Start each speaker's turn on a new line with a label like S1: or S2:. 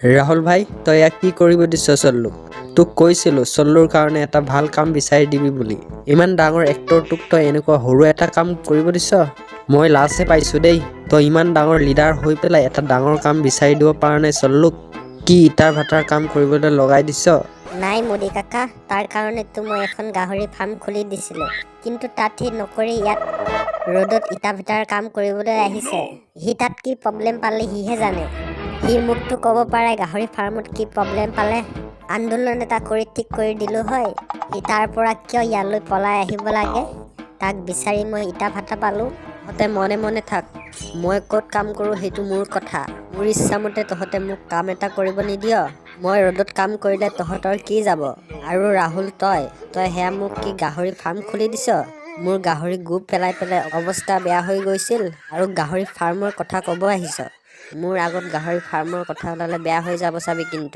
S1: ৰাহুল ভাই তই ইয়াক কি কৰিব দিছ চল্লুক? তোক কৈছিলো চল্লুৰ কাৰণে এটা ভাল কাম বিচাৰি দিবি বুলি। ইমান ডাঙৰ এক্টৰটোক তই এনেকুৱা সৰু এটা কাম কৰিব দিছ? মই লাজহে পাইছো দেই। তই ইমান ডাঙৰ লিডাৰ হৈ পেলাই এটা ডাঙৰ কাম বিচাৰি দিব পৰা নাই চল্লুক। কি ইটাৰ ভাটাৰ কাম কৰিবলৈ লগাই দিছ?
S2: নাই মোদী কাকা, তাৰ কাৰণেতো মই এখন গাহৰি ফাৰ্ম খুলি দিছিলোঁ। কিন্তু তাত সি নকৰি ইয়াত ৰ'দত ইটা ভাটাৰ কাম কৰিবলৈ আহিছে। সি তাত কি প্ৰব্লেম পালে সিহে জানে। সি মোকতো ক'ব পাৰে গাহৰি ফাৰ্মত কি প্ৰব্লেম পালে। আন্দোলন এটা কৰি ঠিক কৰি দিলোঁ হয়। সি তাৰ পৰা কিয় ইয়ালৈ পলাই আহিব লাগে? তাক বিচাৰি মই ইটা ভাটা পালোঁ। তহঁতে মনে মনে থাক। মই ক'ত কাম কৰোঁ সেইটো মোৰ কথা। মোৰ ইচ্ছামতে তহঁতে মোক কাম এটা কৰিব নিদিয়। মই ৰ'দত কাম কৰিলে তহঁতৰ কি যাব? আৰু ৰাহুল তই সেয়া মোক কি গাহৰি ফাৰ্ম খুলি দিছ? মোৰ গাহৰি গু পেলাই অৱস্থা বেয়া হৈ গৈছিল আৰু গাহৰি ফাৰ্মৰ কথা ক'ব আহিছ? মোৰ আগত গাহৰি ফাৰ্মৰ কথা ওলালে বেয়া হৈ যাব চাবি কিন্তু।